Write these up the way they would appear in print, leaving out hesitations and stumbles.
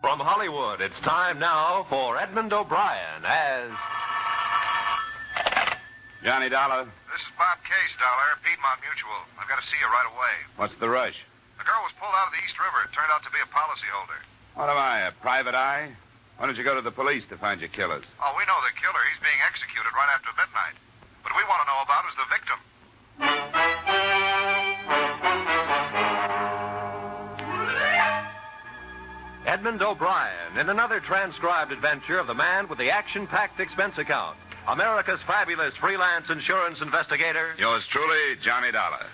From Hollywood, it's time now for Edmond O'Brien as... Johnny Dollar. This is Bob Case, Dollar, Piedmont Mutual. I've got to see you right away. What's the rush? The girl was pulled out of the East River. It turned out to be a policyholder. What am I, a private eye? Why don't you go to the police to find your killers? Oh, we know the killer. He's being executed right after midnight. What we want to know about is the victim. Edmond O'Brien in another transcribed adventure of the man with the action-packed expense account. America's fabulous freelance insurance investigator. Yours truly, Johnny Dollar.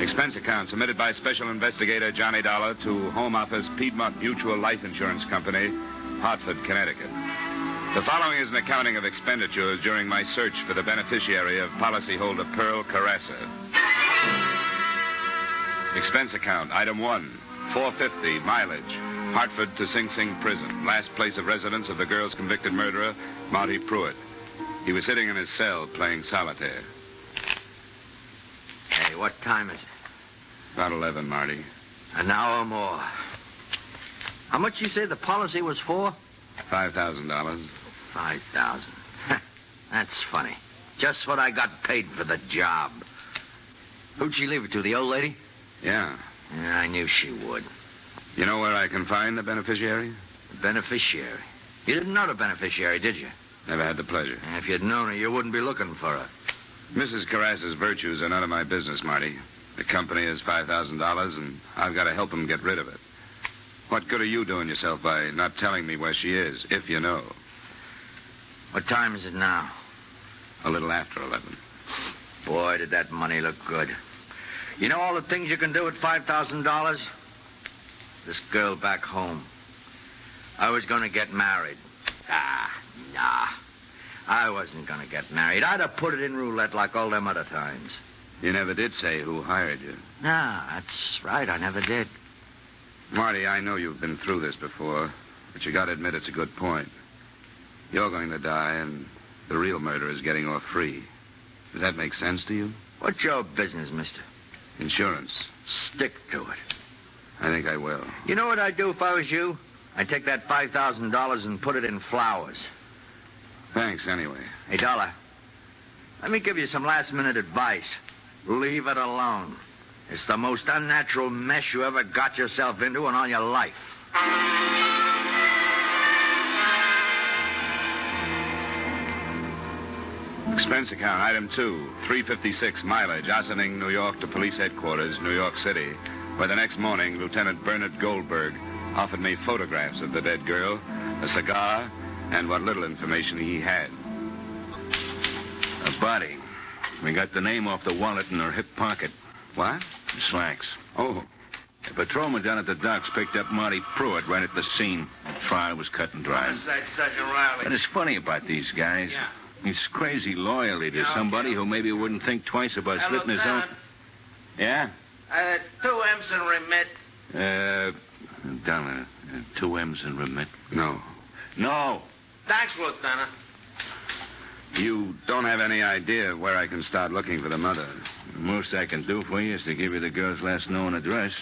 Expense account submitted by Special Investigator Johnny Dollar to Home Office Piedmont Mutual Life Insurance Company, Hartford, Connecticut. The following is an accounting of expenditures during my search for the beneficiary of policyholder Pearl Carrasa. Expense account, item 1, $4.50, mileage, Hartford to Sing Sing Prison, last place of residence of the girl's convicted murderer, Monty Pruitt. He was sitting in his cell playing solitaire. Hey, what time is it? About 11, Marty. An hour more. How much you say the policy was for? $5,000. 5,000. That's funny. Just what I got paid for the job. Who'd she leave it to, the old lady? Yeah. Yeah, I knew she would. You know where I can find the beneficiary? The beneficiary? You didn't know the beneficiary, did you? Never had the pleasure. If you'd known her, you wouldn't be looking for her. Mrs. Carrassa's virtues are none of my business, Marty. The company has $5,000, and I've got to help them get rid of it. What good are you doing yourself by not telling me where she is, if you know? What time is it now? A little after 11. Boy, did that money look good. You know all the things you can do with $5,000? This girl back home. I was going to get married. Nah. I wasn't going to get married. I'd have put it in roulette like all them other times. You never did say who hired you. No, that's right. I never did. Marty, I know you've been through this before, but you got to admit it's a good point. You're going to die, and the real murderer's getting off free. Does that make sense to you? What's your business, mister? Insurance. Stick to it. I think I will. You know what I'd do if I was you? I'd take that $5,000 and put it in flowers. Thanks, anyway. Hey, Dollar, let me give you some last-minute advice. Leave it alone. It's the most unnatural mess you ever got yourself into in all your life. Expense account, item 2, $3.56, mileage, Ossining, New York to police headquarters, New York City, where the next morning, Lieutenant Bernard Goldberg offered me photographs of the dead girl, a cigar, and what little information he had. A body. We got the name off the wallet in her hip pocket. What? The slacks. Oh. The patrolman down at the docks picked up Monty Pruitt right at the scene. The trial was cut and dry. Sergeant Riley. What is funny about these guys? Yeah. He's crazy loyalty to somebody who maybe wouldn't think twice about slitting his own. Yeah? 2 M's and remit. Dollar. 2 M's and remit. No. No. Thanks, Lieutenant. You don't have any idea where I can start looking for the mother. The most I can do for you is to give you the girl's last known address.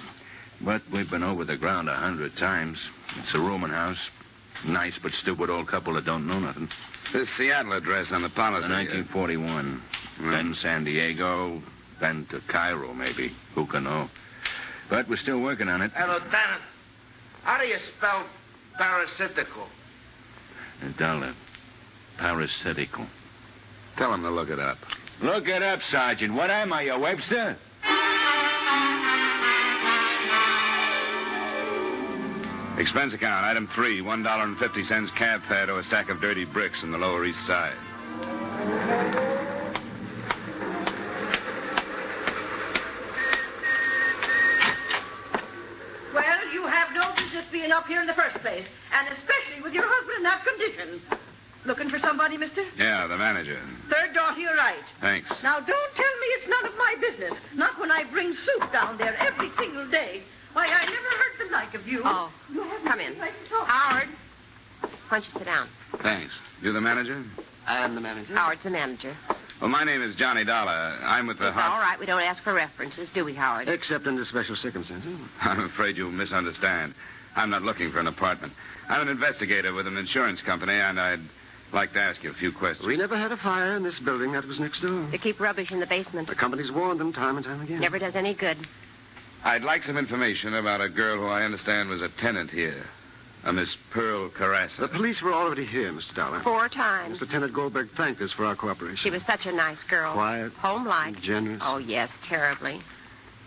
But we've been over the ground 100 times. It's a rooming house. Nice but stupid old couple that don't know nothing. This Seattle address on the policy. 1941. Then San Diego, then to Cairo, maybe. Who can know? But we're still working on it. Hey, Lieutenant, how do you spell parasitical? Dollar. Parasitical. Tell him to look it up. Look it up, Sergeant. What am I, a Webster? Expense account, item 3, $1.50 cab fare to a stack of dirty bricks in the Lower East Side. Well, you have no business being up here in the first place, and especially with your husband in that condition. Looking for somebody, mister? Yeah, the manager. Third door to your right. Thanks. Now, don't tell me it's none of my business. Not when I bring soup down there every single day. Why, I never heard the like of you. Oh, You haven't come in. like to talk. Howard, why don't you sit down? Thanks. You the manager? I'm the manager. Howard's the manager. Well, my name is Johnny Dollar. I'm with the It's all right. We don't ask for references, do we, Howard? Except under special circumstances. I'm afraid you'll misunderstand. I'm not looking for an apartment. I'm an investigator with an insurance company, and I'd like to ask you a few questions. We never had a fire in this building. That was next door. They keep rubbish in the basement. The company's warned them time and time again. Never does any good. I'd like some information about a girl who I understand was a tenant here, a Miss Pearl Carrasa. The police were already here, Mr. Dollar. 4 times. Lieutenant Goldberg thanked us for our cooperation. She was such a nice girl. Quiet. Home-like. Generous. Oh, yes, terribly.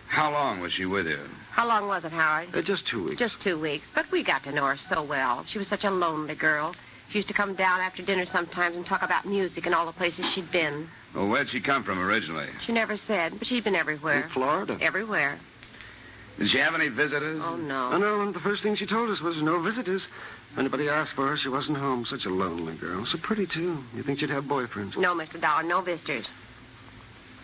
How long was she with you? How long was it, Howard? Just 2 weeks. Just 2 weeks. But we got to know her so well. She was such a lonely girl. She used to come down after dinner sometimes and talk about music and all the places she'd been. Well, where'd she come from originally? She never said, but she'd been everywhere. In Florida? Everywhere. Did she have any visitors? Oh, no. Oh, no, and the first thing she told us was no visitors. If anybody asked for her, she wasn't home. Such a lonely girl. So pretty, too. You think she'd have boyfriends? No, Mr. Dollar, no visitors.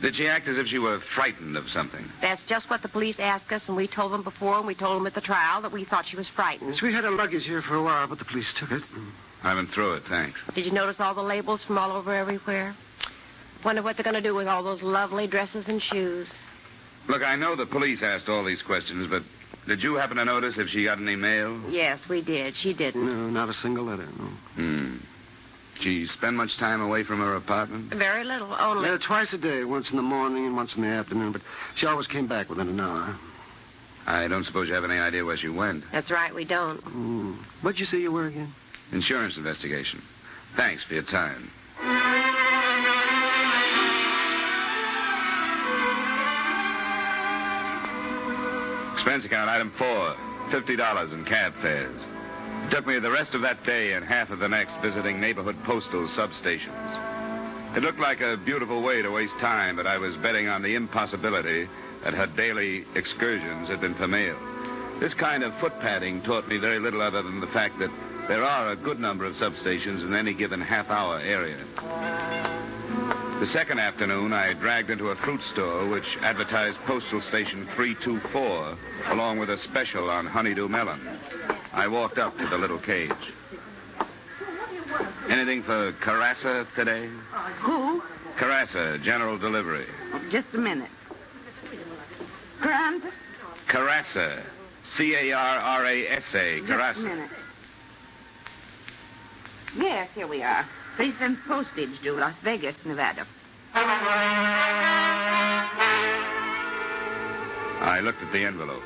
Did she act as if she were frightened of something? That's just what the police asked us, and we told them before, and we told them at the trial that we thought she was frightened. Yes, we had her luggage here for a while, but the police took it. I went through it, thanks. Did you notice all the labels from all over everywhere? Wonder what they're going to do with all those lovely dresses and shoes. Look, I know the police asked all these questions, but did you happen to notice if she got any mail? Yes, we did. She didn't. No, not a single letter, no. She spend much time away from her apartment? Very little, only. Twice a day, once in the morning and once in the afternoon, but she always came back within an hour. I don't suppose you have any idea where she went. That's right, we don't. What'd you say you were again? Insurance investigation. Thanks for your time. Expense account, item 4, $50 in cab fares. It took me the rest of that day and half of the next visiting neighborhood postal substations. It looked like a beautiful way to waste time, but I was betting on the impossibility that her daily excursions had been for mail. This kind of footpadding taught me very little other than the fact that there are a good number of substations in any given half-hour area. The second afternoon, I dragged into a fruit store which advertised postal station 324, along with a special on honeydew melon. I walked up to the little cage. Anything for Carrasa today? Who? Carrasa, general delivery. Oh, just a minute. Grant? Carrasa. C-A-R-R-A-S-A. Carrasa. Just a minute. Yes, here we are. 3 cents postage due, Las Vegas, Nevada. I looked at the envelope.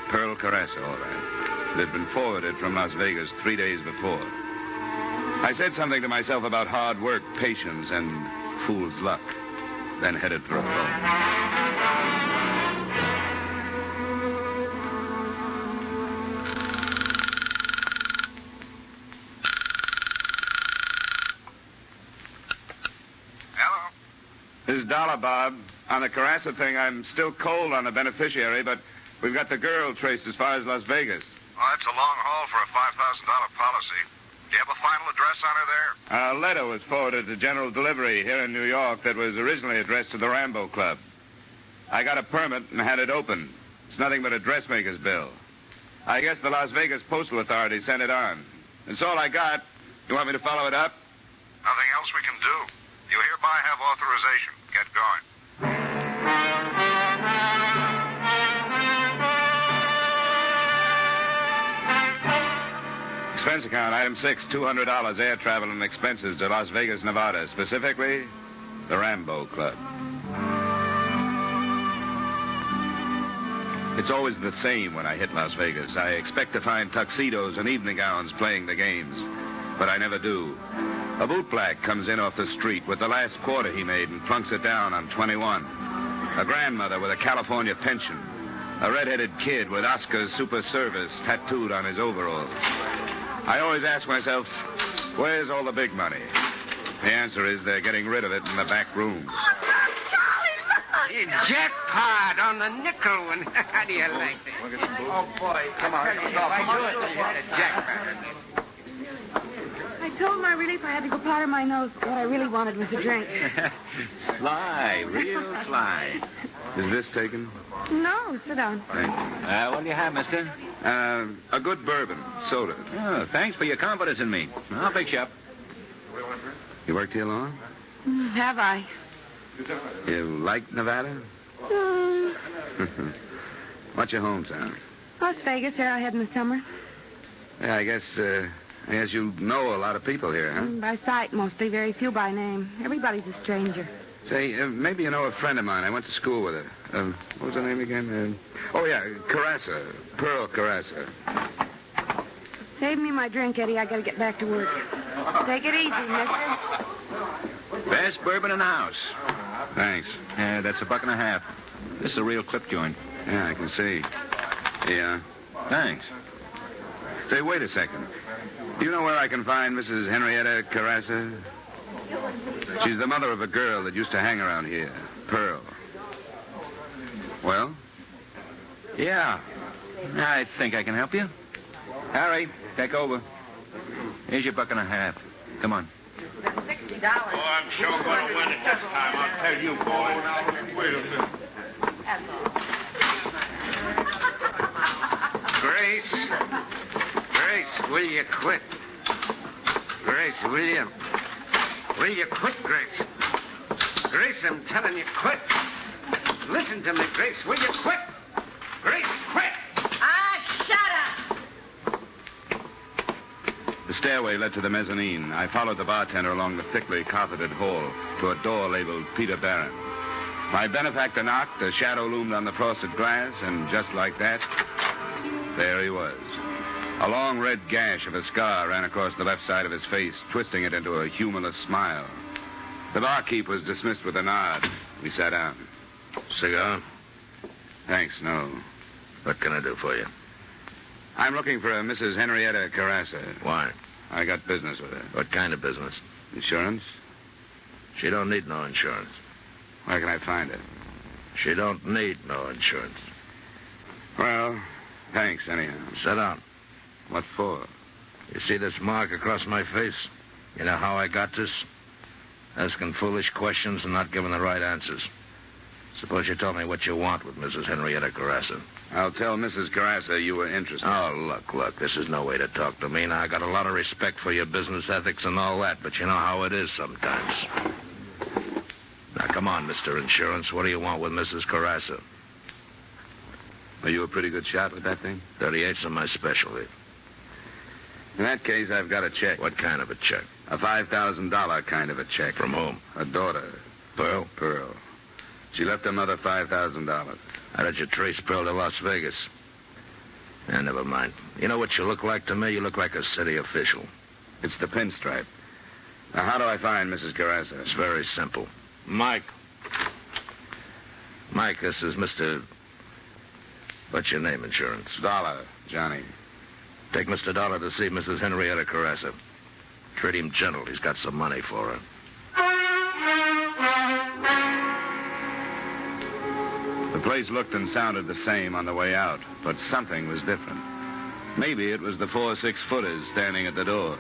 Pearl Carrasa, all right. It had been forwarded from Las Vegas 3 days before. I said something to myself about hard work, patience, and fool's luck, then headed for a phone. This is Dollar, Bob. On the Carrasa thing, I'm still cold on the beneficiary, but we've got the girl traced as far as Las Vegas. Well, that's a long haul for a $5,000 policy. Do you have a final address on her there? A letter was forwarded to General Delivery here in New York that was originally addressed to the Rambo Club. I got a permit and had it opened. It's nothing but a dressmaker's bill. I guess the Las Vegas Postal Authority sent it on. That's all I got. You want me to follow it up? Nothing else we can do. You hereby have authorization. Get going. Expense account, item 6, $200 air travel and expenses to Las Vegas, Nevada. Specifically, the Rambo Club. It's always the same when I hit Las Vegas. I expect to find tuxedos and evening gowns playing the games, but I never do. A bootblack comes in off the street with the last quarter he made and plunks it down on 21. A grandmother with a California pension. A red-headed kid with Oscar's Super Service tattooed on his overalls. I always ask myself, where's all the big money? The answer is they're getting rid of it in the back rooms. Jackpot on the nickel one. How do you like that? Oh, boy. Come on. Jackpot. I told my relief I had to go powder my nose. What I really wanted was a drink. Sly, real sly. Is this taken? No, sit down. Thank you. What do you have, mister? A good bourbon, soda. Oh, thanks for your confidence in me. I'll fix you up. You worked here long? Have I? You like Nevada? What's your hometown? Las Vegas, there I head in the summer. Yeah, I guess you know a lot of people here, huh? By sight, mostly. Very few by name. Everybody's a stranger. Say, maybe you know a friend of mine. I went to school with her. What was her name again? Carrasa. Pearl Carrasa. Save me my drink, Eddie. I gotta get back to work. Take it easy, mister. Best bourbon in the house. Thanks. That's $1.50. This is a real clip joint. Yeah, I can see. Yeah. Thanks. Say, wait a second. Do you know where I can find Mrs. Henrietta Carrasa? She's the mother of a girl that used to hang around here, Pearl. Well? Yeah. I think I can help you. Harry, take over. Here's your $1.50. Come on. $60. Oh, I'm sure going to win it this time. I'll tell you, boys. Wait a minute. That's all. Grace, will you quit? Grace, will you? Will you quit, Grace? Grace, I'm telling you, quit. Listen to me, Grace. Will you quit? Grace, quit. Shut up. The stairway led to the mezzanine. I followed the bartender along the thickly carpeted hall to a door labeled Peter Barron. My benefactor knocked, a shadow loomed on the frosted glass, and just like that, there he was. A long red gash of a scar ran across the left side of his face, twisting it into a humorless smile. The barkeep was dismissed with a nod. We sat down. Cigar? Thanks, no. What can I do for you? I'm looking for a Mrs. Henrietta Carrasa. Why? I got business with her. What kind of business? Insurance? She don't need no insurance. Where can I find her? She don't need no insurance. Well, thanks, anyhow. Sit down. What for? You see this mark across my face? You know how I got this? Asking foolish questions and not giving the right answers. Suppose you tell me what you want with Mrs. Henrietta Carrasa. I'll tell Mrs. Carrasa you were interested. Oh, look. This is no way to talk to me. Now, I got a lot of respect for your business ethics and all that, but you know how it is sometimes. Now, come on, Mr. Insurance. What do you want with Mrs. Carrasa? Are you a pretty good shot with that thing? 38's my specialty. In that case, I've got a check. What kind of a check? A $5,000 kind of a check. From whom? A daughter. Pearl? Pearl. She left her mother $5,000. How did you trace Pearl to Las Vegas? Never mind. You know what you look like to me? You look like a city official. It's the pinstripe. Now, how do I find Mrs. Carrasa? It's very simple. Mike, this is Mr. What's your name, Insurance? Dollar, Johnny. Take Mr. Dollar to see Mrs. Henrietta Carrasa. Treat him gentle. He's got some money for her. The place looked and sounded the same on the way out, but something was different. Maybe it was the 4 6-footers standing at the door.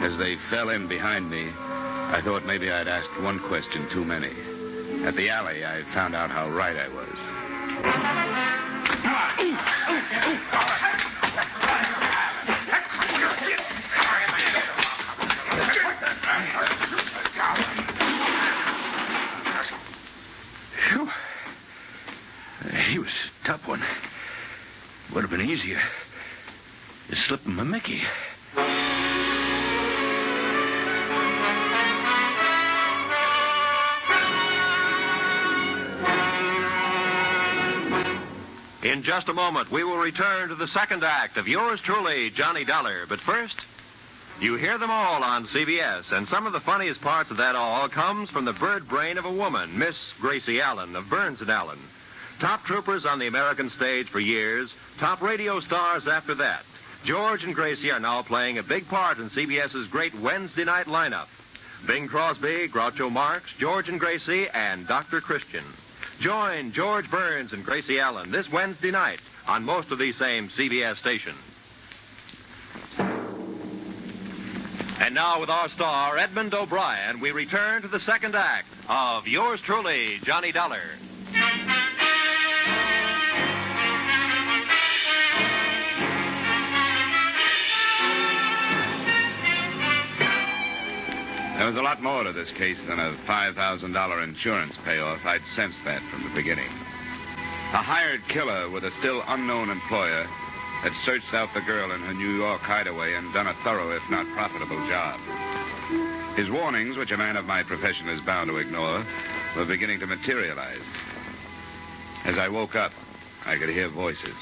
As they fell in behind me, I thought maybe I'd asked one question too many. At the alley, I found out how right I was. Phew. He was a tough one. Would have been easier. Just slipping my Mickey. In just a moment, we will return to the second act of yours truly, Johnny Dollar. But first, you hear them all on CBS, and some of the funniest parts of that all comes from the bird brain of a woman, Miss Gracie Allen of Burns & Allen. Top troopers on the American stage for years, top radio stars after that. George and Gracie are now playing a big part in CBS's great Wednesday night lineup. Bing Crosby, Groucho Marx, George and Gracie, and Dr. Christian. Join George Burns and Gracie Allen this Wednesday night on most of these same CBS stations. And now with our star, Edmond O'Brien, we return to the second act of yours truly, Johnny Dollar. There was a lot more to this case than a $5,000 insurance payoff. I'd sensed that from the beginning. A hired killer with a still unknown employer had searched out the girl in her New York hideaway and done a thorough, if not profitable, job. His warnings, which a man of my profession is bound to ignore, were beginning to materialize. As I woke up, I could hear voices.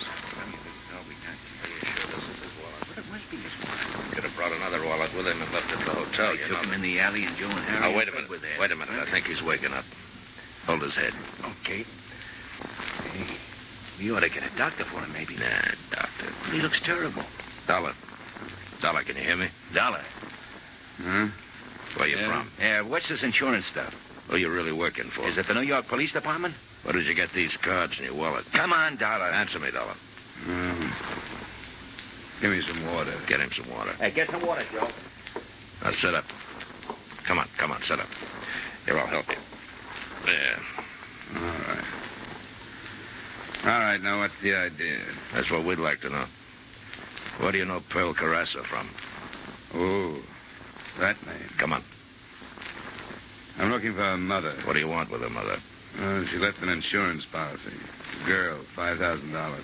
Could have brought another wallet with him and left it at the hotel. He took him in the alley and Joe and Harry... Oh, wait a minute. Wait a minute. I think he's waking up. Hold his head. Okay. Hey, we ought to get a doctor for him, maybe. Nah, doctor. He looks terrible. Dollar. Dollar, can you hear me? Dollar. Huh? Where you from? Yeah, what's this insurance stuff? Who you really working for? Is it the New York Police Department? Where did you get these cards in your wallet? Come on, Dollar. Answer me, Dollar. Give me some water. Get him some water. Hey, get some water, Joe. Now, sit up. Come on, sit up. Here, I'll help you. There. All right, now what's the idea? That's what we'd like to know. Where do you know Pearl Carrasa from? Oh, that name. Come on. I'm looking for her mother. What do you want with her mother? She left an insurance policy. Girl, $5,000.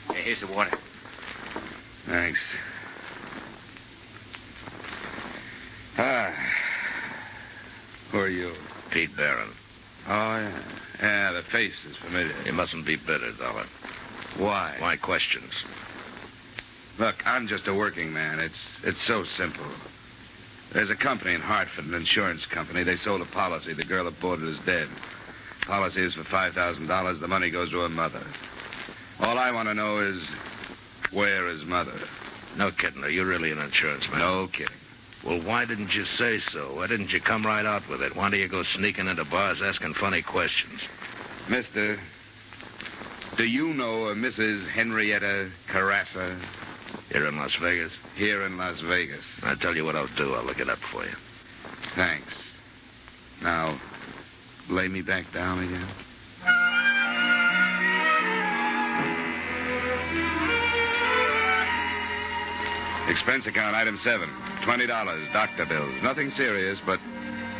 Hey, here's the water. Thanks. Who are you? Pete Barron. Oh, yeah. Yeah, the face is familiar. You mustn't be bitter, Dollar. Why? Why questions? Look, I'm just a working man. It's so simple. There's a company in Hartford, an insurance company. They sold a policy. The girl that bought it is dead. Policy is for $5,000. The money goes to her mother. All I want to know is, where is Mother? No kidding. Are you really an insurance man? No kidding. Well, why didn't you say so? Why didn't you come right out with it? Why do you go sneaking into bars asking funny questions? Mister, do you know a Mrs. Henrietta Carrasa? Here in Las Vegas? Here in Las Vegas. I'll tell you what I'll do. I'll look it up for you. Thanks. Now, lay me back down again. Expense account, item 7. $20, doctor bills. Nothing serious, but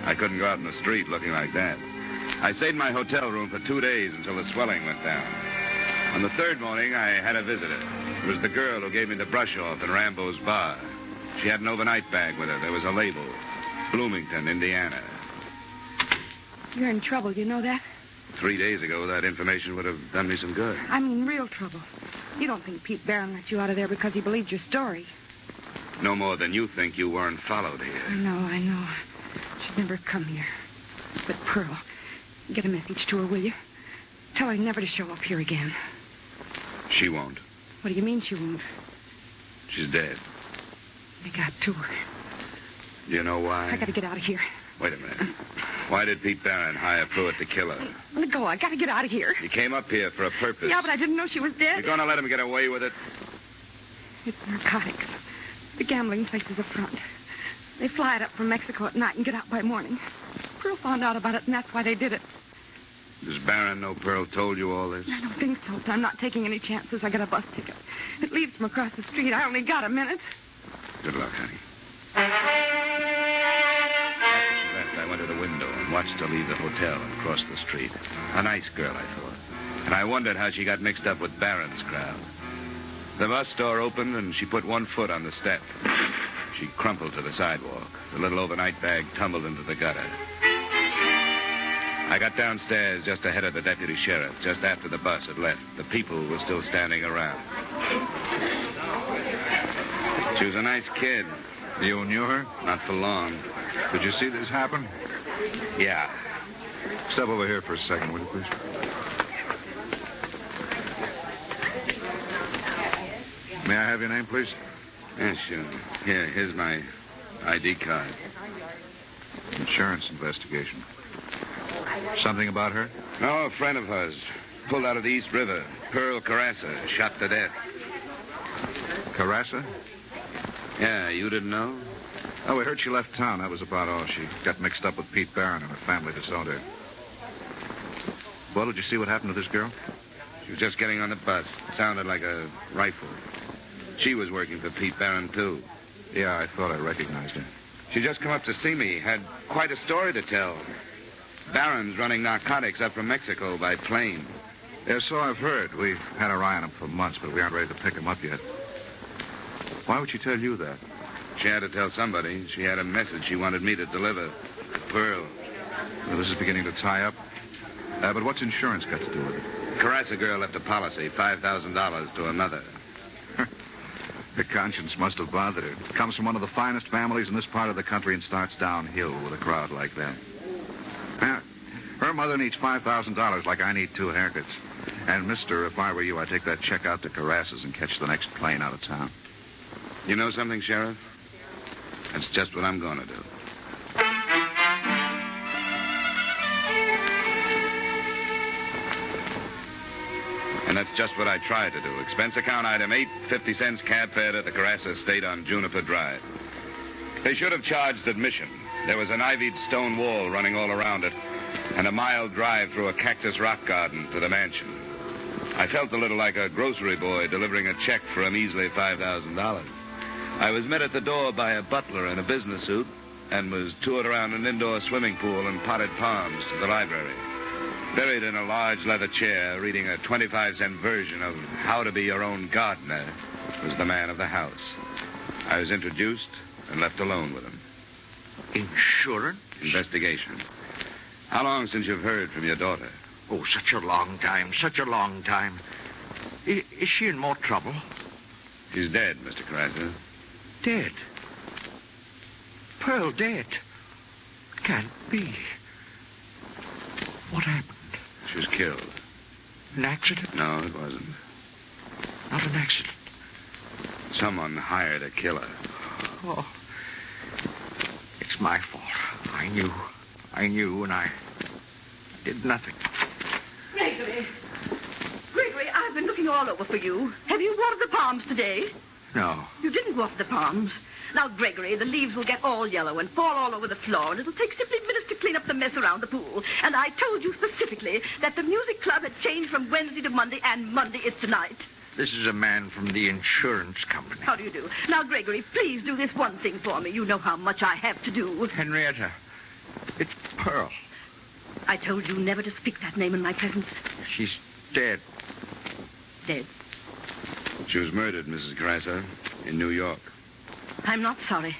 I couldn't go out in the street looking like that. I stayed in my hotel room for 2 days until the swelling went down. On the third morning, I had a visitor. It was the girl who gave me the brush off in Rambo's bar. She had an overnight bag with her. There was a label. Bloomington, Indiana. You're in trouble, you know that? 3 days ago, that information would have done me some good. I mean, real trouble. You don't think Pete Barron let you out of there because he believed your story. No more than you think you weren't followed here. I know. She'd never come here. But Pearl, get a message to her, will you? Tell her never to show up here again. She won't. What do you mean she won't? She's dead. I got to her. Do you know why? I got to get out of here. Wait a minute. Why did Pete Barron hire Pruitt to kill her? Let go. I got to get out of here. He came up here for a purpose. Yeah, but I didn't know she was dead. You're going to let him get away with it? It's narcotics. The gambling place is a front. They fly it up from Mexico at night and get out by morning. Pearl found out about it, and that's why they did it. Does Barron know Pearl told you all this? I don't think so, but I'm not taking any chances. I got a bus ticket. It leaves from across the street. I only got a minute. Good luck, honey. As she left, I went to the window and watched her leave the hotel and cross the street. A nice girl, I thought. And I wondered how she got mixed up with Barron's crowd. The bus door opened, and she put one foot on the step. She crumpled to the sidewalk. The little overnight bag tumbled into the gutter. I got downstairs just ahead of the deputy sheriff, just after the bus had left. The people were still standing around. She was a nice kid. You knew her? Not for long. Did you see this happen? Yeah. Step over here for a second, will you, please? May I have your name, please? Yeah, sure. Here, here's my ID card. Insurance investigation. Something about her? Oh, a friend of hers. Pulled out of the East River. Pearl Carrasa, shot to death. Carrasa? Yeah, you didn't know? Oh, we heard she left town. That was about all. She got mixed up with Pete Barron and her family disowned her. Well, did you see what happened to this girl? She was just getting on the bus. Sounded like a rifle. She was working for Pete Barron, too. Yeah, I thought I recognized her. She just come up to see me. Had quite a story to tell. Barron's running narcotics up from Mexico by plane. Yeah, so I've heard. We've had our eye on him for months, but we aren't ready to pick him up yet. Why would she tell you that? She had to tell somebody. She had a message she wanted me to deliver. To Pearl. Well, this is beginning to tie up. But what's insurance got to do with it? Carrasa girl left a policy, $5,000 to another. Her conscience must have bothered her. Comes from one of the finest families in this part of the country and starts downhill with a crowd like that. Her mother needs $5,000 like I need 2 haircuts. And, mister, if I were you, I'd take that check out to Carrassa's and catch the next plane out of town. You know something, Sheriff? That's just what I'm going to do. And that's just what I tried to do. Expense account item 8, 50 cents cab fare to the Carrasa estate on Juniper Drive. They should have charged admission. There was an ivied stone wall running all around it, and a mile drive through a cactus rock garden to the mansion. I felt a little like a grocery boy delivering a check for a measly $5,000. I was met at the door by a butler in a business suit and was toured around an indoor swimming pool and potted palms to the library. Buried in a large leather chair, reading a 25-cent version of How to Be Your Own Gardener, was the man of the house. I was introduced and left alone with him. Insurance? Investigation. How long since you've heard from your daughter? Oh, such a long time, such a long time. Is she in more trouble? She's dead, Mr. Carrasa. Dead? Pearl dead? Can't be. What happened? She was killed. An accident? No, it wasn't. Not an accident. Someone hired a killer. Oh. It's my fault. I knew, and I did nothing. Gregory, I've been looking all over for you. Have you watered the palms today? No. You didn't water the palms. Now, Gregory, the leaves will get all yellow and fall all over the floor, and it'll take simply minutes to clean up the mess around the pool. And I told you specifically that the music club had changed from Wednesday to Monday, and Monday is tonight. This is a man from the insurance company. How do you do? Now, Gregory, please do this one thing for me. You know how much I have to do. Henrietta, it's Pearl. I told you never to speak that name in my presence. She's dead. Dead? She was murdered, Mrs. Carrasa, in New York. I'm not sorry.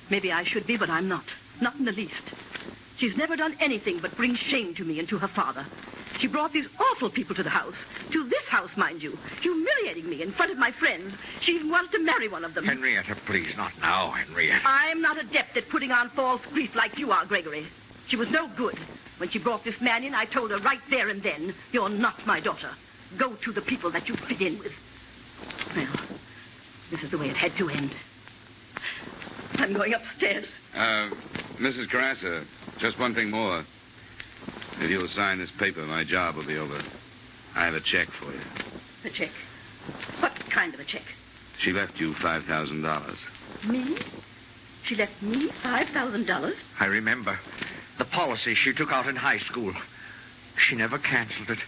Maybe I should be, but I'm not. Not in the least. She's never done anything but bring shame to me and to her father. She brought these awful people to the house. To this house, mind you. Humiliating me in front of my friends. She even wanted to marry one of them. Henrietta, please, not now, Henrietta. I'm not adept at putting on false grief like you are, Gregory. She was no good. When she brought this man in, I told her right there and then, you're not my daughter. Go to the people that you fit in with. Well, this is the way it had to end. I'm going upstairs. Mrs. Carrasa, just one thing more. If you'll sign this paper, my job will be over. I have a check for you. A check? What kind of a check? She left you $5,000. Me? She left me $5,000? I remember. The policy she took out in high school. She never canceled it,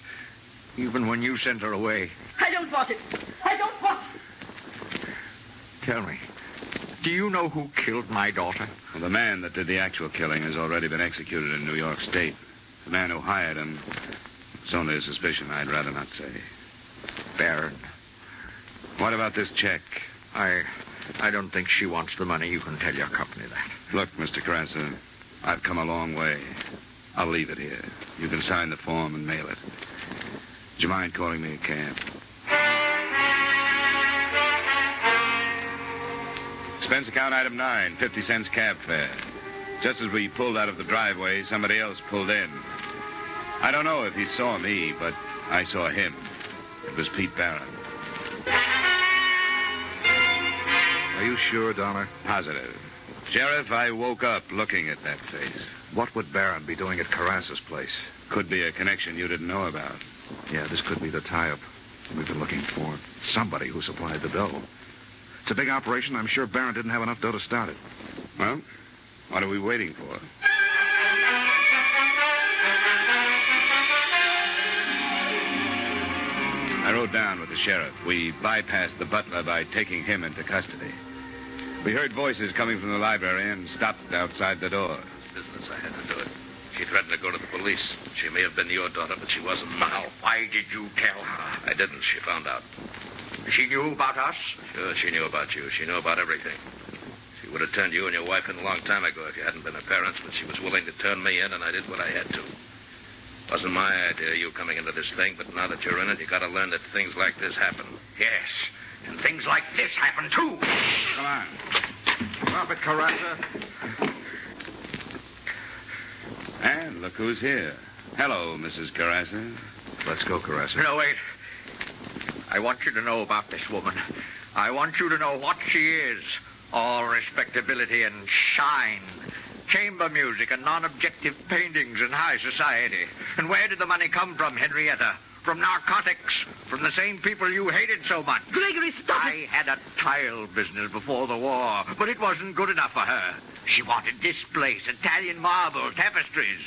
even when you sent her away. I don't want it. I don't want it. Tell me, do you know who killed my daughter? Well, the man that did the actual killing has already been executed in New York State. The man who hired him, it's only a suspicion. I'd rather not say. Barron. What about this check? I don't think she wants the money. You can tell your company that. Look, Mr. Carrasa, I've come a long way. I'll leave it here. You can sign the form and mail it. Do you mind calling me a cab? Expense account item 9, 50 cents cab fare. Just as we pulled out of the driveway, somebody else pulled in. I don't know if he saw me, but I saw him. It was Pete Barron. Are you sure, Dollar? Positive. Sheriff, I woke up looking at that face. What would Barron be doing at Carrassa's place? Could be a connection you didn't know about. Yeah, this could be the tie-up we've been looking for. Somebody who supplied the dough. It's a big operation. I'm sure Barron didn't have enough dough to start it. Well, what are we waiting for? I rode down with the sheriff. We bypassed the butler by taking him into custody. We heard voices coming from the library and stopped outside the door. Business, I had to do it. She threatened to go to the police. She may have been your daughter, but she wasn't mine. Why did you tell her? I didn't. She found out. She knew about us? Sure, she knew about you. She knew about everything. She would have turned you and your wife in a long time ago if you hadn't been her parents, but she was willing to turn me in, and I did what I had to. Wasn't my idea, you coming into this thing, but now that you're in it, you got to learn that things like this happen. Yes, and things like this happen, too. Come on. Drop it, Carrasa. And look who's here. Hello, Mrs. Carrasa. Let's go, Carrasa. No, wait. I want you to know about this woman. I want you to know what she is. All respectability and shine. Chamber music and non-objective paintings in high society. And where did the money come from, Henrietta? From narcotics. From the same people you hated so much. Gregory, stop it. I had a tile business before the war, but it wasn't good enough for her. She wanted displays, Italian marble, tapestries.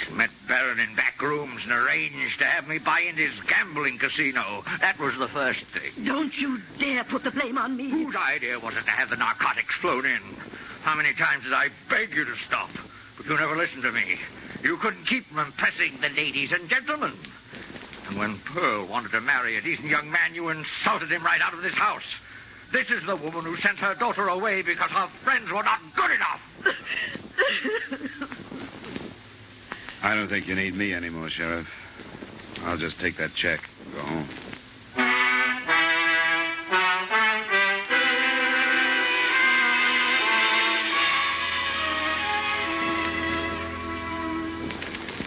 She met Barron in back rooms and arranged to have me buy into his gambling casino. That was the first thing. Don't you dare put the blame on me. Whose idea was it to have the narcotics flown in? How many times did I beg you to stop? But you never listened to me. You couldn't keep from impressing the ladies and gentlemen. And when Pearl wanted to marry a decent young man, you insulted him right out of this house. This is the woman who sent her daughter away because her friends were not good enough. I don't think you need me anymore, Sheriff. I'll just take that check and go home.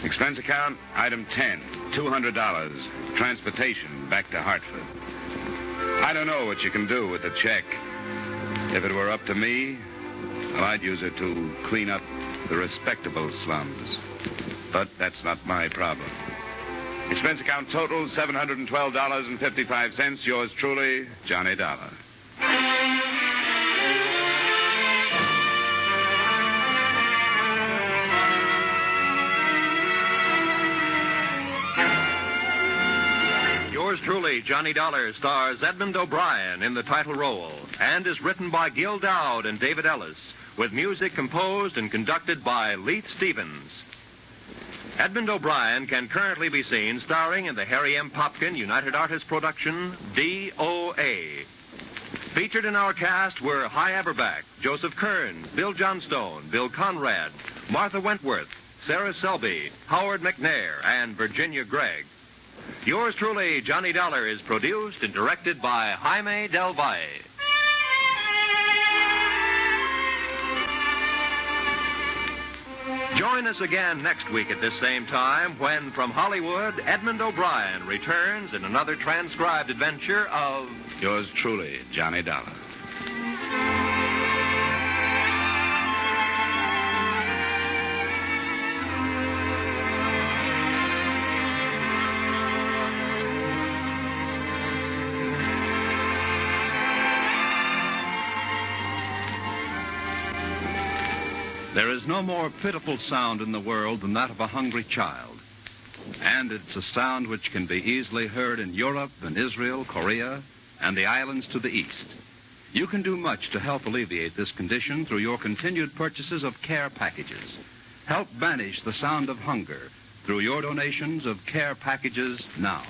Expense account, item 10, $200. Transportation back to Hartford. I don't know what you can do with the check. If it were up to me, well, I'd use it to clean up the respectable slums. But that's not my problem. Expense account total, $712.55. Yours truly, Johnny Dollar. Yours truly, Johnny Dollar, stars Edmond O'Brien in the title role and is written by Gil Dowd and David Ellis, with music composed and conducted by Leith Stevens. Edmond O'Brien can currently be seen starring in the Harry M. Popkin United Artists production, D.O.A. Featured in our cast were Hy Averback, Joseph Kearns, Bill Johnstone, Bill Conrad, Martha Wentworth, Sarah Selby, Howard McNair, and Virginia Gregg. Yours truly, Johnny Dollar, is produced and directed by Jaime Del Valle. Join us again next week at this same time when, from Hollywood, Edmond O'Brien returns in another transcribed adventure of... Yours truly, Johnny Dollar. There is no more pitiful sound in the world than that of a hungry child. And it's a sound which can be easily heard in Europe and Israel, Korea, and the islands to the east. You can do much to help alleviate this condition through your continued purchases of care packages. Help banish the sound of hunger through your donations of care packages now.